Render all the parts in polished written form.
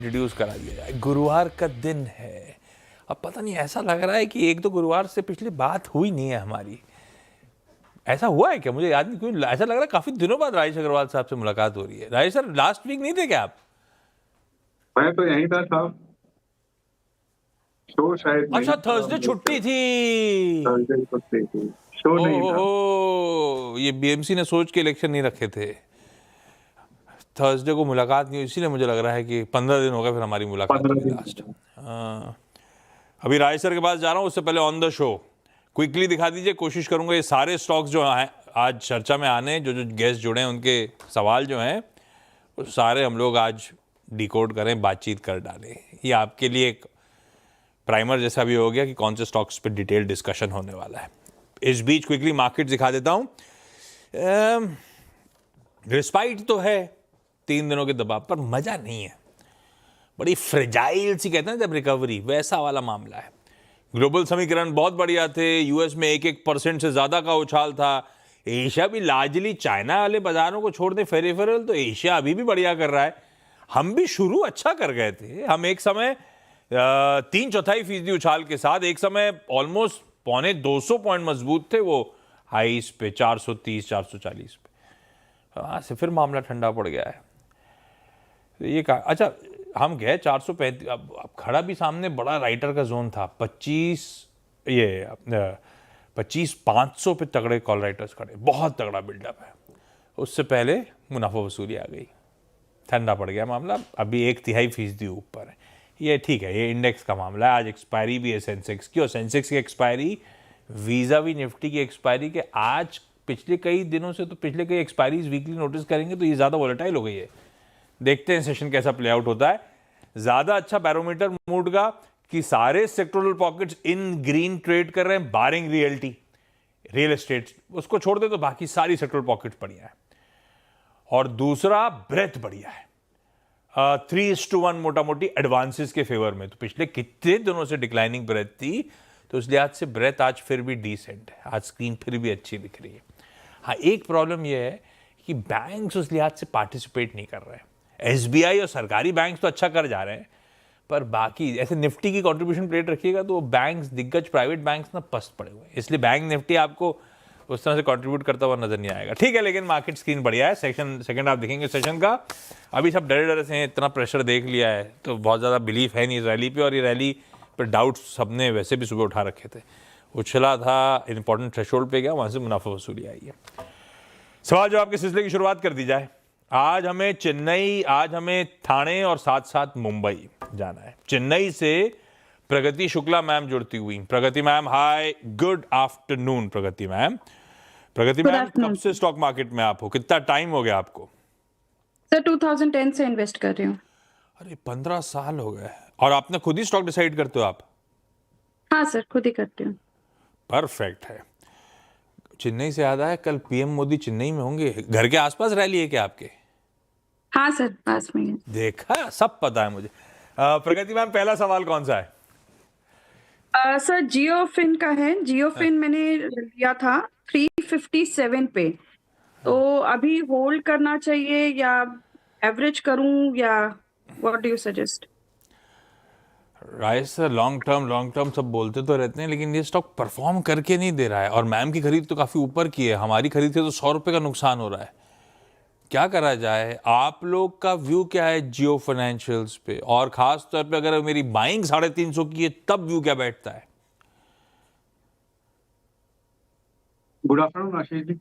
Reduce करा दिया जाए। गुरुवार का दिन है, अब पता नहीं ऐसा लग रहा है कि एक दो गुरुवार से पिछली बात हुई नहीं है हमारी। ऐसा हुआ है क्या? मुझे याद नहीं, क्यों ऐसा लग रहा है काफी दिनों बाद राजेश अग्रवाल साहब से मुलाकात हो रही है। राजेश सर लास्ट वीक नहीं थे क्या आप? मैं तो यहीं था साहब। शो शायद नहीं अच्छा, था, हम थर्सडे लोग छुट्टी थी। थर्सडे को थे, शो ओ नहीं हो था। हो, ये बीएमसी ने सोच के इलेक्शन नहीं रखे थे। थर्सडे को मुलाकात नहीं हुई, इसीलिए मुझे लग रहा है कि 15 दिन हो गए फिर हमारी मुलाकात 15 हुई दिन लास्ट। हाँ, अभी राजेश सर के पास जा रहा हूँ, उससे पहले ऑन द शो क्विकली दिखा दीजिए। कोशिश करूंगा ये सारे स्टॉक्स जो हैं आज चर्चा में आने, जो जो गेस्ट जुड़े हैं उनके सवाल जो हैं वो सारे हम लोग आज डिकोड करें, बातचीत कर डालें। ये आपके लिए एक प्राइमर जैसा भी हो गया कि कौन से स्टॉक्स पे डिटेल डिस्कशन होने वाला है। इस बीच क्विकली मार्केट दिखा देता हूँ। रिस्पाइट तो है 3 दिनों के दबाव पर, मजा नहीं है। बड़ी फ्रेजाइल सी कहते हैं जब रिकवरी, वैसा वाला मामला है। ग्लोबल समीकरण बहुत बढ़िया थे, यूएस में 1% से ज्यादा का उछाल था। एशिया भी लार्जली चाइना वाले बाजारों को छोड़ दे फेरिफेरल, तो एशिया अभी भी बढ़िया कर रहा है। हम भी शुरू अच्छा कर गए थे। हम एक समय 3/4% उछाल के साथ, एक समय ऑलमोस्ट 250 पॉइंट मजबूत थे वो हाईस पे 430 440 पे। वहां से फिर मामला ठंडा पड़ गया है। तो ये कहा, अच्छा हम गए 435, अब खड़ा भी सामने बड़ा राइटर का जोन था 25, ये 25,500 पे तगड़े कॉल राइटर्स खड़े, बहुत तगड़ा बिल्डअप है। उससे पहले मुनाफा वसूली आ गई, ठंडा पड़ गया मामला। अभी 1/3% ऊपर है। ये ठीक है, ये इंडेक्स का मामला है। आज एक्सपायरी भी है सेंसेक्स की, और सेंसेक्स की एक्सपायरी वीजा भी निफ्टी की एक्सपायरी के आज पिछले कई दिनों से, तो पिछले कई एक्सपायरीज वीकली नोटिस करेंगे तो ये ज़्यादा वोलेटाइल हो गई है। देखते हैं सेशन कैसा प्ले आउट होता है। ज्यादा अच्छा बैरोमीटर मूड का कि सारे सेक्टोरल पॉकेट्स इन ग्रीन ट्रेड कर रहे हैं, बारिंग रियल्टी, रियल एस्टेट उसको छोड़ दे तो बाकी सारी सेक्टोरल पॉकेट्स बढ़िया है। और दूसरा ब्रेथ बढ़िया है, 3:1 मोटा मोटी एडवांसेस के फेवर में। तो पिछले कितने दिनों से डिक्लाइनिंग ब्रेथ थी, तो इस लिहाज से ब्रेथ आज फिर भी डिसेंट है। आज स्क्रीन फिर भी अच्छी दिख रही है। हाँ, एक प्रॉब्लम यह है कि बैंक्स उस लिहाज से पार्टिसिपेट नहीं कर रहे हैं। एसबीआई और सरकारी बैंक्स तो अच्छा कर जा रहे हैं, पर बाकी ऐसे निफ्टी की कंट्रीब्यूशन प्लेट रखिएगा तो बैंक्स, दिग्गज प्राइवेट बैंक्स ना पस्त पड़े हुए हैं, इसलिए बैंक निफ्टी आपको उस तरह से कंट्रीब्यूट करता हुआ नजर नहीं आएगा। ठीक है, लेकिन मार्केट स्क्रीन बढ़िया है। सेकंड आप देखेंगे सेशन का, अभी सब डरे डरे से हैं, इतना प्रेशर देख लिया है तो बहुत ज़्यादा बिलीफ है नहीं इस रैली पे, और ये रैली पर डाउट सबने वैसे भी सुबह उठा रखे थे। उछला था, इंपॉर्टेंट थ्रेशोल्ड पे गया, वहाँ से मुनाफा वसूली आई है। सवाल जवाब के सिलसिले की शुरुआत कर दी जाए। आज हमें चेन्नई, आज हमें थाने और साथ साथ मुंबई जाना है। चेन्नई से प्रगति शुक्ला मैम जुड़ती हुई। प्रगति मैम, हाय, गुड आफ्टरनून। प्रगति मैम, गुड कब आफ्टरनून से स्टॉक मार्केट में आप हो? कितना टाइम हो गया आपको? सर। 2010 से इन्वेस्ट कर रही हूँ। अरे 15 साल हो गए। और आपने खुद ही स्टॉक डिसाइड करते हो आप? हाँ सर, खुद ही करती हूँ। परफेक्ट है। चेन्नई से याद आया, कल पीएम मोदी चेन्नई में होंगे। घर के आसपास रैली है क्या आपके? हाँ सर, पास में है। देखा, सब पता है मुझे। प्रगति मैम, पहला सवाल कौन सा है? सर जियो फिन का है। जियो फिन मैंने लिया था 357 पे, तो अभी होल्ड करना चाहिए या एवरेज करूं, या what do you suggest? Right sir, long term सब बोलते तो रहते हैं, लेकिन ये स्टॉक परफॉर्म करके नहीं दे रहा है। और मैम की खरीद तो काफी ऊपर की है, हमारी खरीद से तो 100 रुपए का नुकसान हो रहा है। क्या करा जाए? आप लोग का व्यू क्या है जियो फाइनेंशियल्स पे, और खास तौर पे अगर मेरी बाइंग 350 की है तब व्यू क्या बैठता है? गुड आफ्टरनून आशीष जी,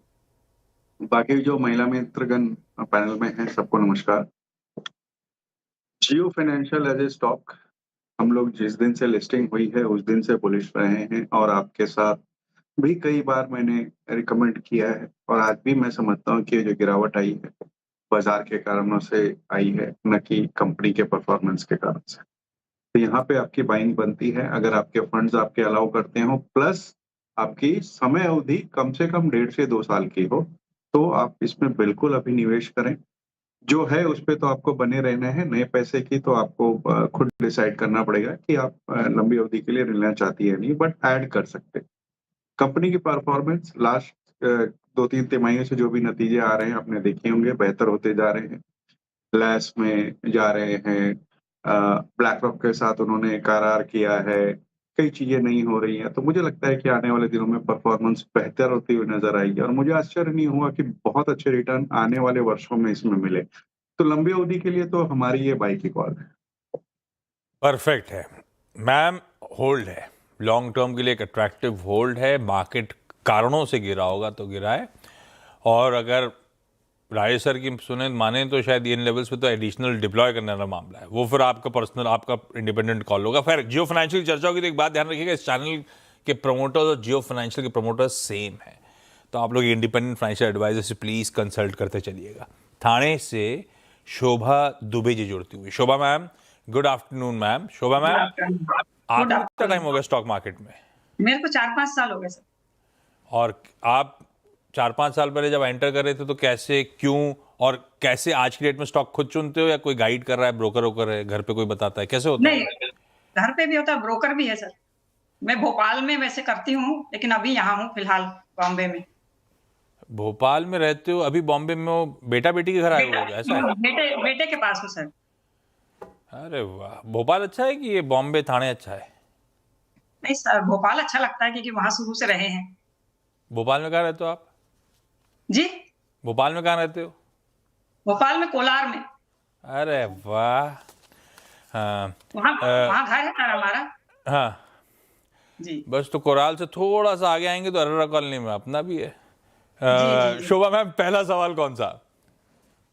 बाकी जो महिला मित्रगण पैनल में हैं सबको नमस्कार। जियो फाइनेंशियल एज ए स्टॉक हम लोग जिस दिन से लिस्टिंग हुई है उस दिन से बुलिश रहे हैं, और आपके साथ भी कई बार मैंने रिकमेंड किया है, और आज भी मैं समझता हूँ कि ये जो गिरावट आई है बाजार के कारणों से आई है, न कि कंपनी के परफॉर्मेंस के कारण से। तो यहाँ पे आपकी बाइंग बनती है अगर आपके फंड्स आपके अलाउ करते हो, प्लस आपकी समय अवधि कम से कम 1.5 से 2 साल की हो, तो आप इसमें बिल्कुल अभी निवेश करें। जो है उस पे तो आपको बने रहना है। नए पैसे की तो आपको खुद डिसाइड करना पड़ेगा कि आप लंबी अवधि के लिए लेना चाहती है नहीं, बट ऐड कर सकते हैं। कंपनी की परफॉर्मेंस लास्ट 2-3 तिमाहियों से जो भी नतीजे आ रहे हैं आपने देखे होंगे, बेहतर होते जा रहे हैं। लैस में जा रहे हैं, ब्लैक रॉक के साथ उन्होंने करार किया है, कई चीजें नहीं हो रही हैं, तो मुझे लगता है कि आने वाले दिनों में परफॉर्मेंस बेहतर होती हुई नजर आएगी और मुझे आश्चर्य नहीं हुआ कि बहुत अच्छे रिटर्न आने वाले वर्षों में इसमें मिले। तो लंबी अवधि के लिए तो हमारी ये बाई की कॉल है। परफेक्ट है मैम, होल्ड है, लॉन्ग टर्म के लिए एक अट्रैक्टिव होल्ड है। मार्केट कारणों से गिरा होगा तो गिरा है, और अगर राजेश सर की सुने माने तो शायद इन लेवल्स पे तो एडिशनल डिप्लॉय करने वाला मामला है, वो फिर आपका पर्सनल, आपका इंडिपेंडेंट कॉल होगा। फिर जियो फाइनेंशियल की चर्चा होगी तो एक बात ध्यान रखिएगा, इस चैनल के प्रमोटर्स और जियो फाइनेंशियल के प्रमोटर्स सेम है, तो आप लोग इंडिपेंडेंट फाइनेंशियल एडवाइजर से प्लीज़ कंसल्ट करते चलिएगा। थाने से शोभा दुबे जी जुड़ती हुई। शोभा ma'am, good afternoon ma'am. Shobha ma'am, आपको कितना टाइम हो गया स्टॉक मार्केट में? मेरे को 4-5 साल हो गए सर। और आप 4-5 साल पहले जब एंटर कर रहे थे तो कैसे, क्यों और कैसे आज की डेट में स्टॉक खुद चुनते हो या कोई गाइड कर रहा है, ब्रोकर वोकर है, घर पे कोई बताता है, कैसे होता है? नहीं, घर पे भी होता है, ब्रोकर भी है सर। मैं भोपाल में वैसे करती हूँ, लेकिन अभी यहाँ हूँ फिलहाल बॉम्बे में। भोपाल में रहते हो, अभी बॉम्बे में हो, बेटा बेटी के घर आए हो, ऐसा है? बेटे के पास हूँ सर। अरे वाह, भोपाल अच्छा है कि ये बॉम्बे थाने अच्छा है? नहीं सर, भोपाल अच्छा लगता है क्योंकि वहां शुरू से रहे हैं। भोपाल में कहाँ रहते हो आप? जी, भोपाल में कहाँ रहते हो? भोपाल में कोलार में। अरे वाह। हाँ वहाँ वहाँ घर है सर हमारा। हाँ, जी बस तो कोराल से थोड़ा सा आगे आएंगे तो अरोरा कॉलोनी में अपना भी है। जी। शोभा मैम, पहला सवाल कौन सा?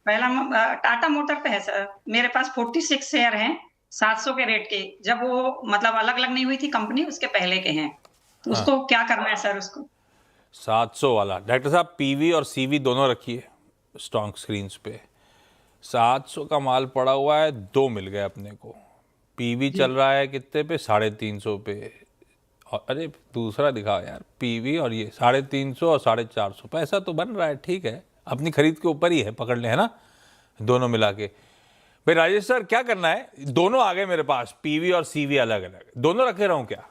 पहला टाटा मोटर पे है सर। मेरे पास 46 शेयर हैं 700 के रेट के, जब वो मतलब अलग अलग नहीं हुई थी कंपनी, उसके पहले के हैं। तो उसको क्या करना है सर? उसको 700 वाला डॉक्टर साहब, पीवी और सीवी दोनों रखिए स्टॉक स्क्रीन्स पे। 700 का माल पड़ा हुआ है, 2 मिल गए अपने को। पीवी चल रहा है कितने पे? 350 पे। और अरे दूसरा दिखाओ यार, पीवी और ये 350 और 450 पैसा तो बन रहा है, ठीक है, अपनी खरीद के ऊपर ही है, पकड़ ले, है ना, दोनों मिला के। भाई राजेश सर, क्या करना है? दोनों आ गए मेरे पास, पीवी और सीवी अलग अलग, दोनों रखे रहूं क्या?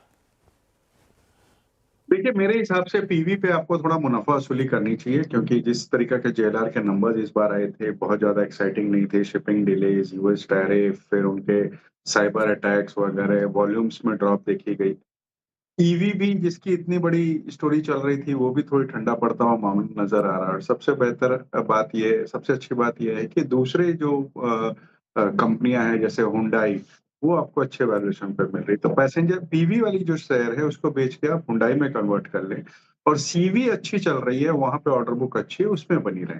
देखिए, मेरे हिसाब से पीवी पे आपको थोड़ा मुनाफा वसूली करनी चाहिए, क्योंकि जिस तरीके के जेएलआर के नंबर्स इस बार आए थे बहुत ज्यादा एक्साइटिंग नहीं थे। शिपिंग डिलेज, यूएस टैरिफ, फिर उनके साइबर अटैक्स वगैरह, वॉल्यूम्स में ड्रॉप देखी गई। ईवी भी जिसकी इतनी बड़ी स्टोरी चल रही थी, वो भी थोड़ी ठंडा पड़ता हुआ मामून नजर आ रहा है। और सबसे बेहतर बात ये, सबसे अच्छी बात यह है कि दूसरे जो कंपनियां हैं जैसे हुंडई, वो आपको अच्छे वैल्यूएशन पे मिल रही। तो पैसेंजर पीवी वाली जो शेयर है उसको बेच के आप हुंडई में कन्वर्ट कर लें, और सीवी अच्छी चल रही है, वहां पे ऑर्डर बुक अच्छी है, उसमें बनी रहे।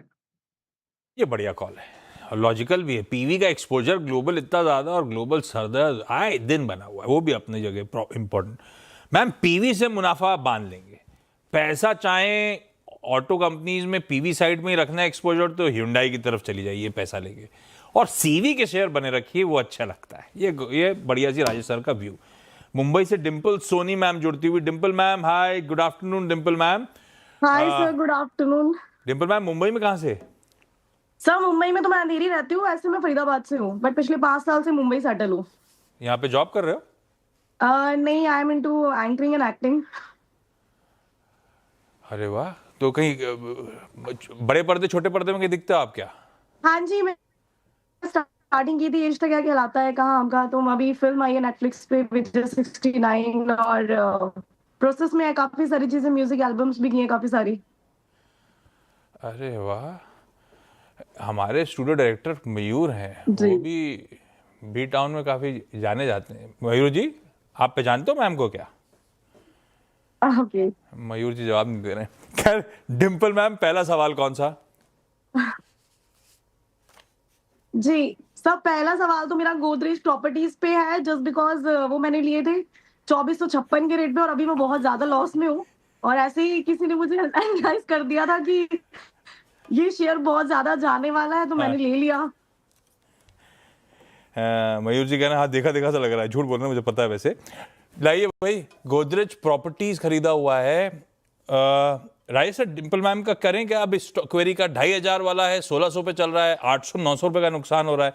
ये बढ़िया कॉल है और लॉजिकल भी है। पीवी का एक्सपोजर ग्लोबल इतना ज़्यादा, और ग्लोबल सरदर्द आए दिन बना हुआ है, वो भी अपनी जगह इंपॉर्टेंट। मैम, पीवी से मुनाफा बांध लेंगे, पैसा चाहे ऑटो कंपनीज में पीवी साइड में ही रखना है एक्सपोजर, तो ह्यूंडई की तरफ चली जाइए पैसा लेके, और सीवी के शेयर बने रखिए, वो अच्छा लगता है। ये बढ़िया सी राजेश सर का व्यू। मुंबई से डिम्पल सोनी मैम जुड़ती हुई। Dimple ma'am, hi, good afternoon Dimple ma'am. Hi sir, good afternoon. Dimple ma'am, Mumbai में कहाँ से? सर मुंबई में तो मैं अंधेरी रहती हूँ, ऐसे मैं फरीदाबाद से हूँ, बट पिछले 5 साल से मुंबई सेटल हूँ। यहाँ पे जॉब कर रहे हो? नहीं, I am into anchoring and acting. अरे वाह, तो कहीं बड़े पर्दे छोटे पर्दे में कहीं दिखते हो आप क्या? हाँ जी, मैं स्टार्टिंग की थी एज तक क्या कहलाता है कहाँ हम कहाँ, तो अभी फिल्म आई है नेटफ्लिक्स पे विद 69, और प्रोसेस में है काफी सारी चीजें, म्यूजिक एल्बम्स भी की हैं काफी सारी। अरे वाह, हमारे स्टूडियो डायरेक्टर मयूर हैं, जी। वो भी बी टाउन में काफी जाने जाते हैं। मयूर जी, आप पहचानते हो मैम को क्या? ओके। मयूर जी जवाब नहीं दे रहे हैं। खैर, डिम्पल मैम, पहला सवाल कौन सा? जी सब, पहला सवाल तो मेरा गोदरेज प्रॉपर्टीज पे है, जस्ट बिकॉज वो मैंने लिए थे 2456 के रेट पे, और अभी मैं बहुत ज्यादा लॉस में हूँ, और ऐसे ही किसी ने मुझे एडवाइस कर दिया था कि ये शेयर बहुत ज्यादा जाने वाला है, तो मैंने ले लिया। मयूर जी कहना, हाँ देखा देखा सा लग रहा है, झूठ बोल रहे हैं, मुझे पता है वैसे। लाइए भाई, गोदरेज प्रॉपर्टीज खरीदा हुआ है। राजेश सर, डिम्पल मैम का करें क्या? अब इस क्वेरी का 2500 वाला है, 1600 पे चल रहा है, 800-900 रुपए का नुकसान हो रहा है,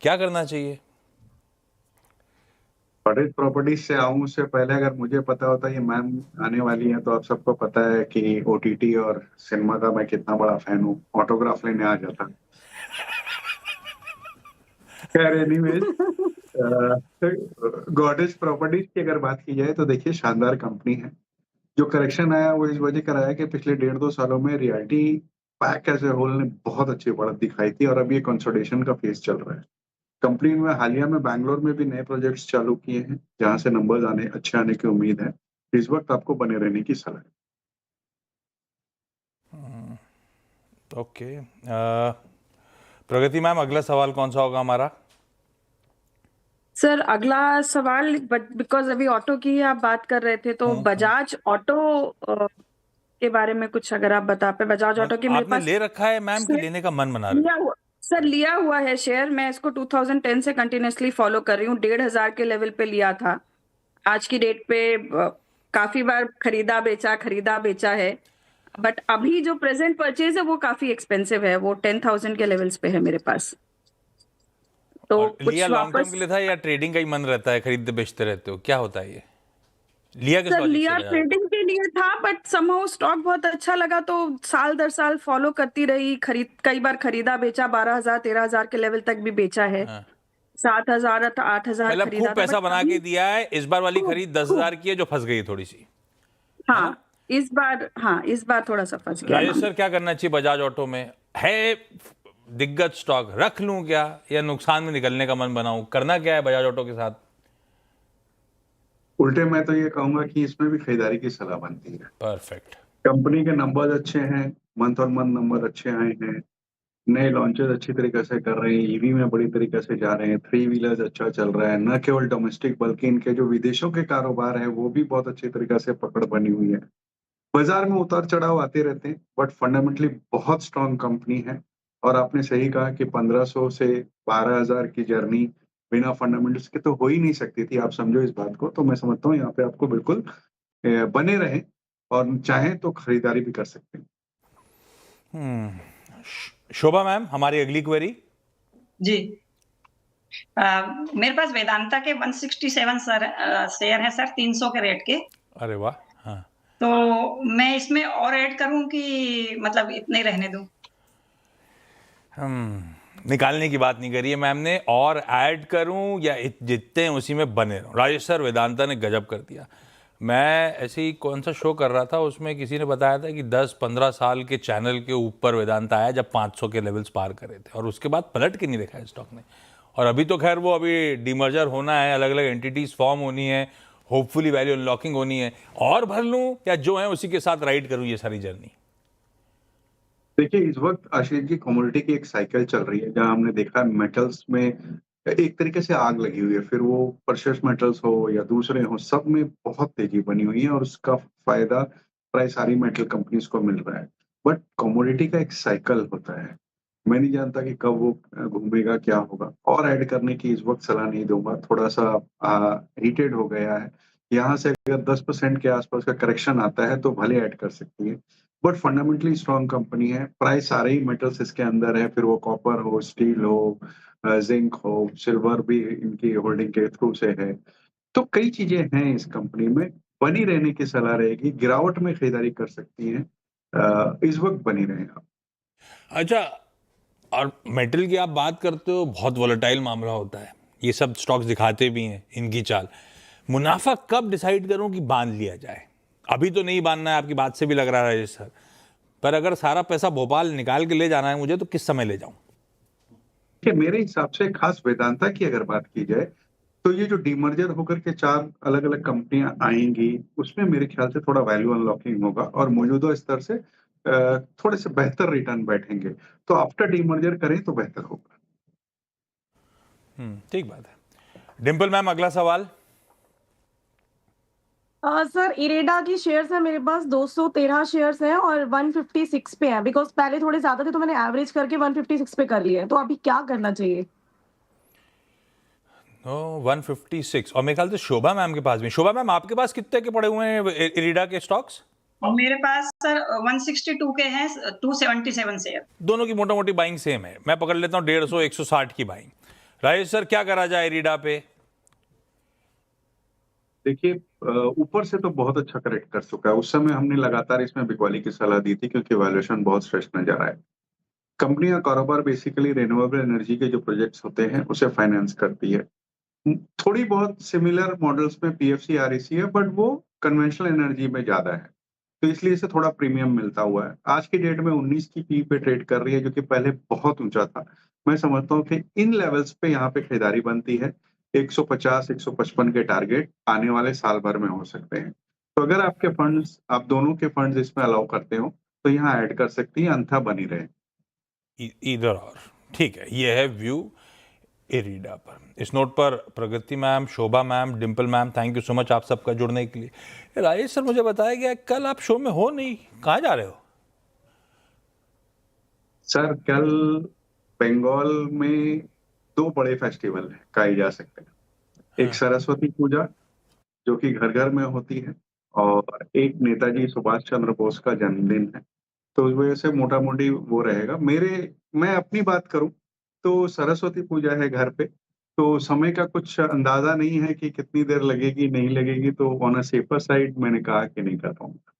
क्या करना चाहिए? गोदरेज प्रॉपर्टीज से आऊं उससे पहले, अगर मुझे पता होता ये मैम आने वाली है, तो आप सबको पता है कि ओटीटी और सिनेमा का मैं कितना बड़ा फैन हूँ, ऑटोग्राफ लेने आ जाता। खैर एनीवेज, गॉडरेज प्रॉपर्टीज की अगर बात की जाए तो देखिए शानदार कंपनी है। जो करेक्शन आया वो इस वजह का रहा है कि पिछले 1.5-2 सालों में realty pack as a whole ने बहुत अच्छी बढ़त दिखाई थी और अब ये कंसोलिडेशन का फेज चल रहा है। कंपनी में हालिया में बैंगलोर में भी नए प्रोजेक्ट्स चालू किए हैं जहां से नंबर्स अच्छे आने की उम्मीद है। इस वक्त आपको बने रहने की सलाह है। ओके, प्रगति मैम, अगला सवाल कौन सा होगा हमारा? सर अगला सवाल, बिकॉज अभी ऑटो की आप बात कर रहे थे तो बजाज ऑटो के बारे में कुछ अगर आप बता पे। बजाज ऑटो की मेरे आपने पास ले रखा है मैम कि लेने का मन बना रहे हो? सर लिया हुआ है शेयर। मैं इसको 2010 से कंटिन्यूसली फॉलो कर रही हूँ। 1,500 के लेवल पे लिया था। आज की डेट पे काफी बार खरीदा बेचा है। बट अभी जो प्रेजेंट परचेज है वो काफी एक्सपेंसिव है। वो 10,000 के लेवल्स पे है मेरे पास। तो और कुछ लिया लॉन्ग टर्म वापस के लिए था या ट्रेडिंग का ही मन रहता है, खरीदते बेचते रहते हो, क्या होता है ये? लिया किस सर लॉजिक से लिया बजाज ऑटो? ट्रेडिंग के लिए था, बट समहाउ स्टॉक बहुत अच्छा लगा तो साल दर साल फॉलो करती रही। कई बार खरीदा बेचा, 12,000 13,000 के लेवल तक भी बेचा है। हाँ। 7,000 8,000 मतलब खरीदा खूब था। पैसा बट बना के दिया है। इस बार वाली खरीद 10,000 की है जो फंस गई है थोड़ी सी, है ना? हाँ इस बार थोड़ा सा फंस गया राजेश मामला। सर, क्या करना चाहिए बजाज ऑटो में? है दिग्गज स्टॉक, रख लूं क्या या नुकसान में निकलने का मन बनाऊं? करना क्या है बजाज ऑटो के साथ? उल्टे मैं तो ये कहूंगा कि इसमें भी खरीदारी की सलाह बनती है। परफेक्ट। कंपनी के नंबर्स अच्छे हैं, मंथ ऑन मंथ नंबर अच्छे आए हैं, नए लॉन्चेस अच्छी तरीके से कर रहे हैं, ईवी में बड़ी तरीके से जा रहे हैं, 3 व्हीलर्स अच्छा चल रहा है, न केवल डोमेस्टिक बल्कि इनके जो विदेशों के कारोबार है वो भी बहुत अच्छी तरीके से पकड़ बनी हुई है। बाजार में उतार चढ़ाव आते रहते हैं बट फंडामेंटली बहुत स्ट्रांग कंपनी है। और आपने सही कहा कि 1500 से 12,000 की जर्नी बिना फंडामेंटल्स के तो हो ही नहीं सकती थी। आप समझो इस बात को, तो मैं समझता हूँ यहाँ पे आपको बिल्कुल बने रहें और चाहें तो खरीदारी भी कर सकते हैं। शोभा मैम, हमारी अगली क्वेरी। जी। मेरे पास वेदांता के 167 शेयर है सर, 300 के रेट के। अरे वाह। हाँ, तो मैं इसमें और ऐड करूं कि मतलब इतने ही रहने दूं? निकालने की बात नहीं करी है मैम ने। और ऐड करूं या जितने हैं उसी में बने रहूं? राजेश सर, वेदांता ने गजब कर दिया। मैं ऐसे ही कौन सा शो कर रहा था, उसमें किसी ने बताया था कि 10-15 साल के चैनल के ऊपर वेदांता आया जब 500 के लेवल्स पार करे थे, और उसके बाद पलट के नहीं देखा है स्टॉक ने। और अभी तो खैर वो अभी डीमर्जर होना है, अलग अलग एंटिटीज फॉर्म होनी है, होपफुली वैल्यू अनलॉकिंग होनी है। और भर लूं या जो है उसी के साथ राइड करूं ये सारी जर्नी? देखिए इस वक्त आशीष जी कमोडिटी की एक साइकिल चल रही है जहां हमने देखा मेटल्स में एक तरीके से आग लगी हुई है, फिर वो प्रेशियस मेटल्स हो या दूसरे हो, सब में बहुत तेजी बनी हुई है और उसका फायदा प्राय सारी मेटल कंपनीज को मिल रहा है। बट कमोडिटी का एक साइकिल होता है, मैं नहीं जानता कि कब वो घूमेगा, क्या होगा। और ऐड करने की इस वक्त सलाह नहीं दूंगा, थोड़ा सा हीटेड हो गया है। यहाँ से अगर 10% के आसपास का करेक्शन आता है तो भले ऐड कर सकती है, बट फंडामेंटली स्ट्रॉन्ग कंपनी है। प्राय सारे ही मेटल्स इसके अंदर है, फिर वो कॉपर हो, स्टील हो, जिंक हो, सिल्वर भी इनकी होल्डिंग के थ्रू से है। तो कई चीजें हैं इस कंपनी में, बनी रहने की सलाह रहेगी। गिरावट में खरीदारी कर सकती हैं, इस वक्त बनी रहे आप। अच्छा, और मेटल की आप बात करते हो, बहुत वोलेटाइल मामला होता है, ये सब स्टॉक्स दिखाते भी हैं इनकी चाल। मुनाफा कब डिसाइड करूं कि बांध लिया जाए? अभी तो नहीं बांधना है, आपकी बात से भी लग रहा है राजेश सर, पर अगर सारा पैसा भोपाल निकाल के ले जाना है मुझे तो किस समय ले जाऊं? कि मेरे हिसाब से खास वेदांता की अगर बात की जाए तो ये जो डीमर्जर होकर के 4 अलग अलग कंपनियां आएंगी उसमें मेरे ख्याल से थोड़ा वैल्यू अनलॉकिंग होगा और मौजूदा स्तर से थोड़े से बेहतर रिटर्न बैठेंगे, तो आफ्टर डीमर्जर करें तो बेहतर होगा। ठीक बात है। डिंपल मैम, अगला सवाल। सर इरेडा की शेयर्स है मेरे पास, 213 शेयर्स हैं और 156 पे है। बिकॉज पहले थोड़े ज्यादा थे तो मैंने एवरेज करके 156 पे कर लिए, तो अभी क्या करना चाहिए? 156, और मेरे ख्याल से शोभा मैम के पास भी। शोभा मैम, आपके पास कितने के पड़े हुए हैं इरिडा के स्टॉक्स? और मेरे पास सर 162 के हैं, 277 शेयर। दोनों की मोटा मोटी बाइंग सेम है। मैं पकड़ लेता हूँ 150-160 की बाइंग। राजेश सर, क्या करा जाए इरिडा पे? देखिए ऊपर से तो बहुत अच्छा करेक्ट कर चुका है, उस समय हमने लगातार इसमें बिकवाली की सलाह दी थी क्योंकि वैल्यूएशन बहुत स्ट्रेच नजर आया है। कंपनी का कारोबार बेसिकली रिन्यूएबल एनर्जी के जो प्रोजेक्ट्स होते हैं उसे फाइनेंस करती है। थोड़ी बहुत सिमिलर मॉडल्स में पीएफसी आरईसी है, बट वो कन्वेंशनल एनर्जी में ज्यादा है, तो इसलिए इसे थोड़ा प्रीमियम मिलता हुआ है। आज की डेट में 19 की पी पे ट्रेड कर रही है, जो कि पहले बहुत ऊंचा था। मैं समझता हूँ कि इन लेवल्स पे यहाँ पे खरीदारी बनती है। 150-155 के टारगेट आने वाले साल भर में हो सकते हैं। तो अगर आपके फंड्स, आप दोनों के फंड्स इसमें अलाउ करते हो तो यहाँ ऐड कर सकती है, अन्यथा बनी रहे। इधर और ठीक है, ये है व्यू इरीडा पर। इस नोट पर Pragati ma'am, Shobha ma'am, Dimple ma'am, thank you so much आप सबका जुड़ने के लिए। राजेश सर, मुझे बताया गया कल आप शो में हो नहीं, कहाँ जा रहे हो? सर कल बंगाल में 2 बड़े फेस्टिवल है कहे जा सकते हैं। एक सरस्वती पूजा जो कि घर घर में होती है, और एक नेताजी सुभाष चंद्र बोस का जन्मदिन है। तो इस वजह से मोटा मोटी वो रहेगा। मैं अपनी बात करूं तो सरस्वती पूजा है घर पे, तो समय का कुछ अंदाजा नहीं है कि कितनी देर लगेगी नहीं लगेगी, तो ऑन अ सेफर साइड मैंने कहा कि नहीं कर पाऊंगा।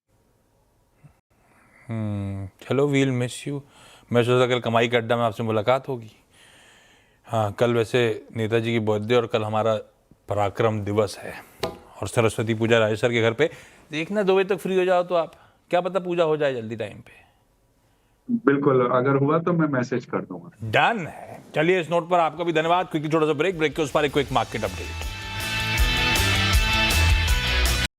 चलो, वील मिस यू। मैं सोचा कल कमाई के अड्डा में आपसे मुलाकात होगी। हाँ, कल वैसे नेताजी की बर्थडे और कल हमारा पराक्रम दिवस है, और सरस्वती पूजा राजेश सर के घर पे। देखना 2 बजे तक फ्री हो जाओ तो आप, क्या पता पूजा हो जाए जल्दी टाइम पे। बिल्कुल, अगर हुआ तो मैं मैसेज कर दूंगा। डन है। चलिए, इस नोट पर आपका भी धन्यवाद। क्विकली छोटा सा ब्रेक के उस पर एक क्विक मार्केट अपडेट।